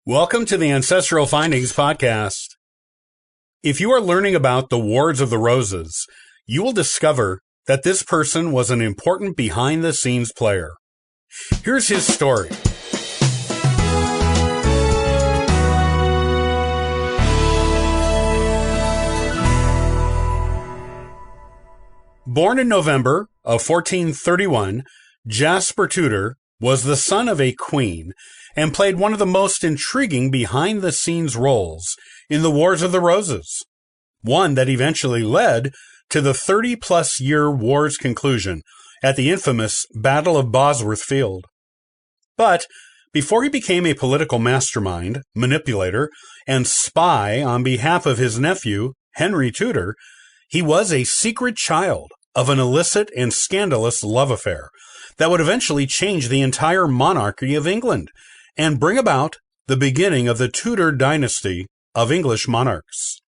Welcome to the Ancestral Findings Podcast. If you are learning about the Wars of the Roses, you will discover that this person was an important behind-the-scenes player. Here's his story. Born in November of 1431, Jasper Tudor was the son of a queen and played one of the most intriguing behind-the-scenes roles in the Wars of the Roses, one that eventually led to the 30-plus-year war's conclusion at the infamous Battle of Bosworth Field. But before he became a political mastermind, manipulator, and spy on behalf of his nephew, Henry Tudor, he was a secret child of an illicit and scandalous love affair that would eventually change the entire monarchy of England and bring about the beginning of the Tudor dynasty of English monarchs.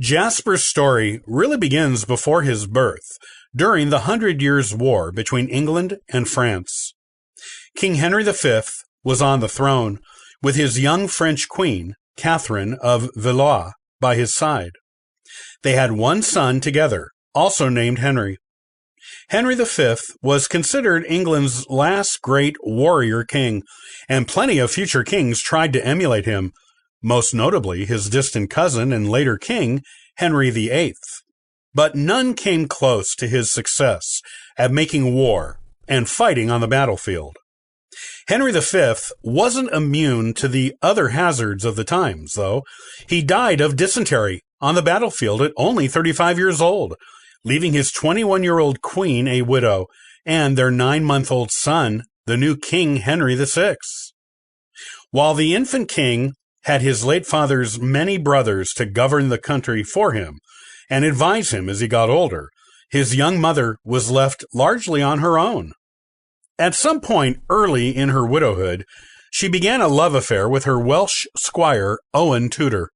Jasper's story really begins before his birth, during the 100 Years' War between England and France. King Henry V was on the throne, with his young French queen, Catherine of Valois, by his side. They had one son together, also named Henry. Henry V was considered England's last great warrior king, and plenty of future kings tried to emulate him, most notably his distant cousin and later king, Henry VIII. But none came close to his success at making war and fighting on the battlefield. Henry V wasn't immune to the other hazards of the times, though. He died of dysentery on the battlefield at only 35 years old, leaving his 21-year-old queen a widow and their 9-month-old son, the new King Henry VI. While the infant king had his late father's many brothers to govern the country for him and advise him as he got older, his young mother was left largely on her own. At some point early in her widowhood, she began a love affair with her Welsh squire, Owen Tudor.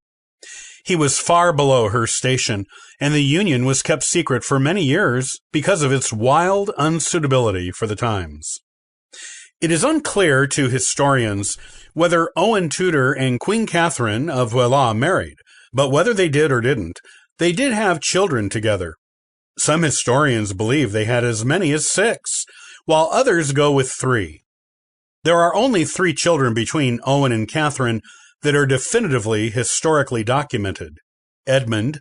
He was far below her station, and the union was kept secret for many years because of its wild unsuitability for the times. It is unclear to historians whether Owen Tudor and Queen Catherine of Valois married, but whether they did or didn't, they did have children together. Some historians believe they had as many as 6, while others go with 3. There are only 3 children between Owen and Catherine that are definitively historically documented: Edmund,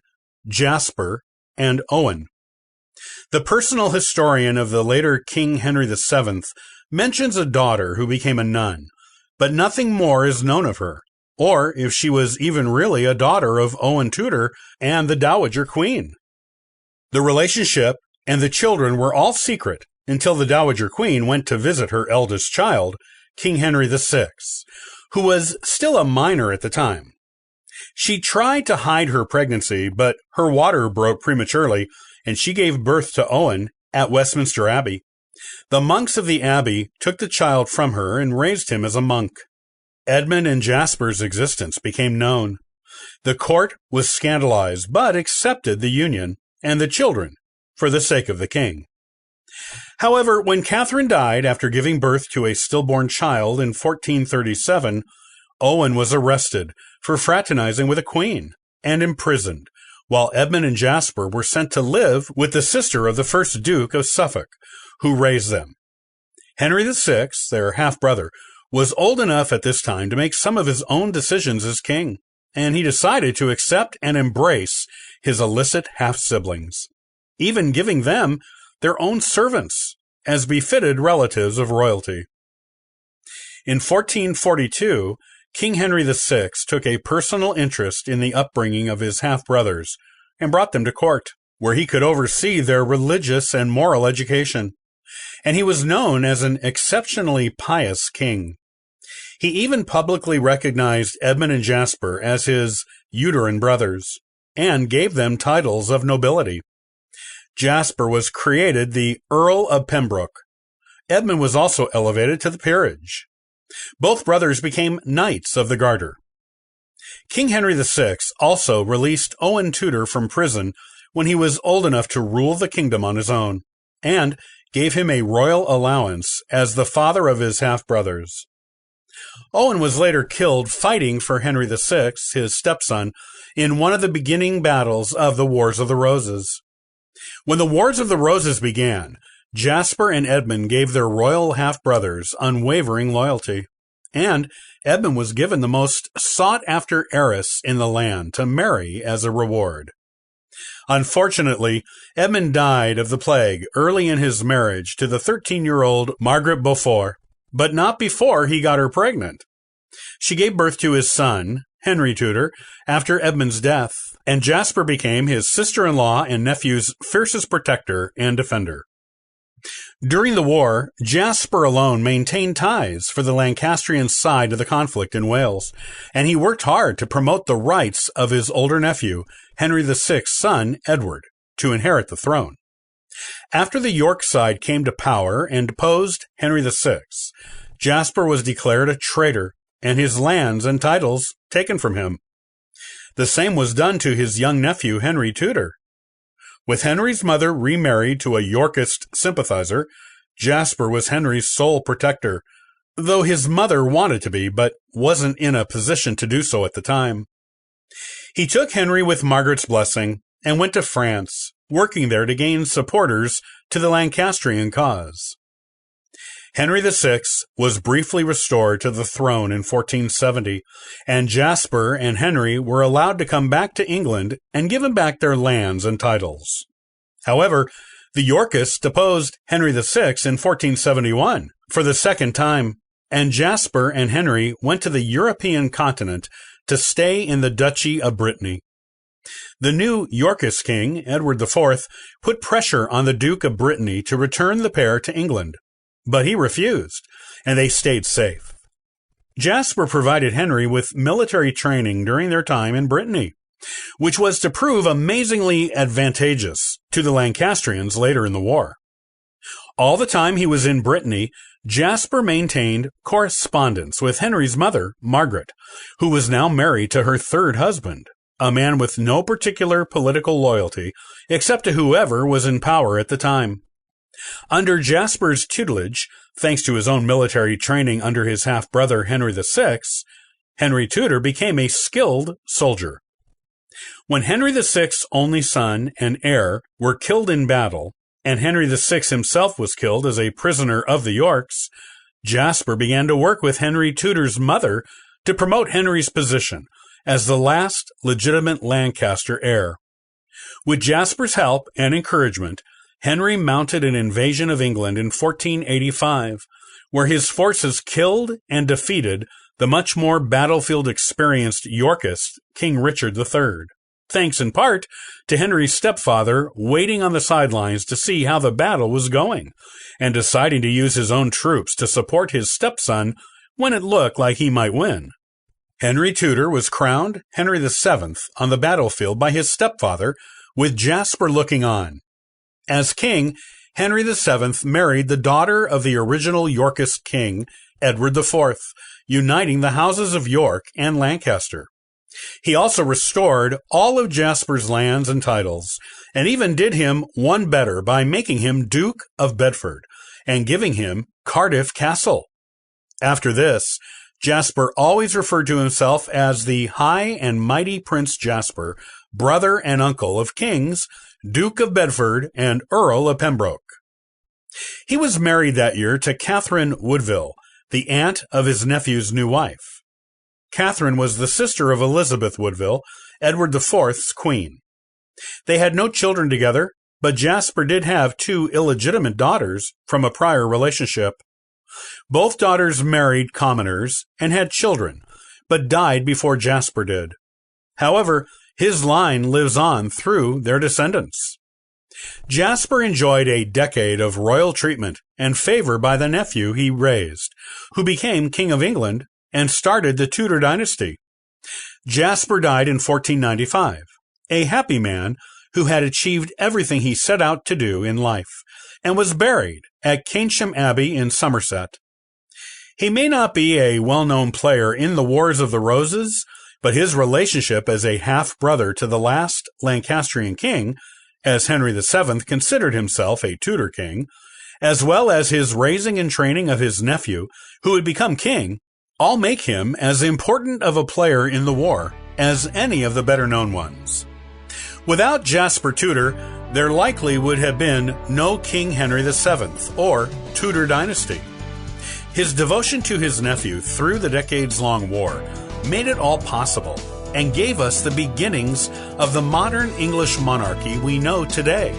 Jasper, and Owen. The personal historian of the later King Henry VII mentions a daughter who became a nun, but nothing more is known of her, or if she was even really a daughter of Owen Tudor and the Dowager Queen. The relationship and the children were all secret until the Dowager Queen went to visit her eldest child, King Henry VI, who was still a minor at the time. She tried to hide her pregnancy, but her water broke prematurely, and she gave birth to Owen at Westminster Abbey. The monks of the abbey took the child from her and raised him as a monk. Edmund and Jasper's existence became known. The court was scandalized, but accepted the union and the children for the sake of the king. However, when Catherine died after giving birth to a stillborn child in 1437, Owen was arrested for fraternizing with a queen and imprisoned, while Edmund and Jasper were sent to live with the sister of the first Duke of Suffolk, who raised them. Henry VI, their half-brother, was old enough at this time to make some of his own decisions as king, and he decided to accept and embrace his illicit half-siblings, even giving them their own servants, as befitted relatives of royalty. In 1442, King Henry VI took a personal interest in the upbringing of his half-brothers and brought them to court, where he could oversee their religious and moral education, and he was known as an exceptionally pious king. He even publicly recognized Edmund and Jasper as his uterine brothers, and gave them titles of nobility. Jasper was created the Earl of Pembroke. Edmund was also elevated to the peerage. Both brothers became Knights of the Garter. King Henry VI also released Owen Tudor from prison when he was old enough to rule the kingdom on his own, and gave him a royal allowance as the father of his half-brothers. Owen was later killed fighting for Henry VI, his stepson, in one of the beginning battles of the Wars of the Roses. When the Wars of the Roses began, Jasper and Edmund gave their royal half-brothers unwavering loyalty, and Edmund was given the most sought-after heiress in the land to marry as a reward. Unfortunately, Edmund died of the plague early in his marriage to the 13-year-old Margaret Beaufort, but not before he got her pregnant. She gave birth to his son, Henry Tudor, after Edmund's death, and Jasper became his sister-in-law and nephew's fiercest protector and defender. During the war, Jasper alone maintained ties for the Lancastrian side of the conflict in Wales, and he worked hard to promote the rights of his older nephew, Henry VI's son, Edward, to inherit the throne. After the York side came to power and deposed Henry VI, Jasper was declared a traitor and his lands and titles taken from him. The same was done to his young nephew, Henry Tudor. With Henry's mother remarried to a Yorkist sympathizer, Jasper was Henry's sole protector, though his mother wanted to be, but wasn't in a position to do so at the time. He took Henry with Margaret's blessing and went to France, working there to gain supporters to the Lancastrian cause. Henry VI was briefly restored to the throne in 1470, and Jasper and Henry were allowed to come back to England and give him back their lands and titles. However, the Yorkists deposed Henry VI in 1471 for the second time, and Jasper and Henry went to the European continent to stay in the Duchy of Brittany. The new Yorkist king, Edward IV, put pressure on the Duke of Brittany to return the pair to England, but he refused, and they stayed safe. Jasper provided Henry with military training during their time in Brittany, which was to prove amazingly advantageous to the Lancastrians later in the war. All the time he was in Brittany, Jasper maintained correspondence with Henry's mother, Margaret, who was now married to her third husband, a man with no particular political loyalty except to whoever was in power at the time. Under Jasper's tutelage, thanks to his own military training under his half-brother Henry VI, Henry Tudor became a skilled soldier. When Henry VI's only son and heir were killed in battle, and Henry VI himself was killed as a prisoner of the Yorks, Jasper began to work with Henry Tudor's mother to promote Henry's position as the last legitimate Lancaster heir. With Jasper's help and encouragement, Henry mounted an invasion of England in 1485, where his forces killed and defeated the much more battlefield-experienced Yorkist King Richard III, thanks in part to Henry's stepfather waiting on the sidelines to see how the battle was going, and deciding to use his own troops to support his stepson when it looked like he might win. Henry Tudor was crowned Henry VII on the battlefield by his stepfather, with Jasper looking on. As king, Henry VII married the daughter of the original Yorkist king, Edward IV, uniting the houses of York and Lancaster. He also restored all of Jasper's lands and titles, and even did him one better by making him Duke of Bedford and giving him Cardiff Castle. After this, Jasper always referred to himself as the High and Mighty Prince Jasper, brother and uncle of kings, Duke of Bedford and Earl of Pembroke. He was married that year to Catherine Woodville, the aunt of his nephew's new wife. Catherine was the sister of Elizabeth Woodville, Edward IV's queen. They had no children together, but Jasper did have two illegitimate daughters from a prior relationship. Both daughters married commoners and had children, but died before Jasper did. However, his line lives on through their descendants. Jasper enjoyed a decade of royal treatment and favor by the nephew he raised, who became King of England and started the Tudor dynasty. Jasper died in 1495, a happy man who had achieved everything he set out to do in life, and was buried at Keynsham Abbey in Somerset. He may not be a well-known player in the Wars of the Roses, but his relationship as a half-brother to the last Lancastrian king, as Henry VII considered himself a Tudor king, as well as his raising and training of his nephew, who would become king, all make him as important of a player in the war as any of the better-known ones. Without Jasper Tudor, there likely would have been no King Henry VII or Tudor dynasty. His devotion to his nephew through the decades-long war made it all possible and gave us the beginnings of the modern English monarchy we know today.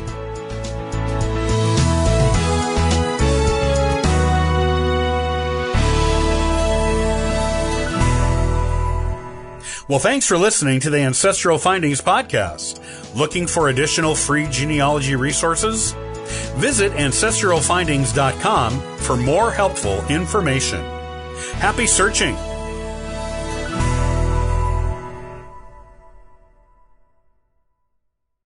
Well, thanks for listening to the Ancestral Findings podcast. Looking for additional free genealogy resources? Visit ancestralfindings.com for more helpful information. Happy searching!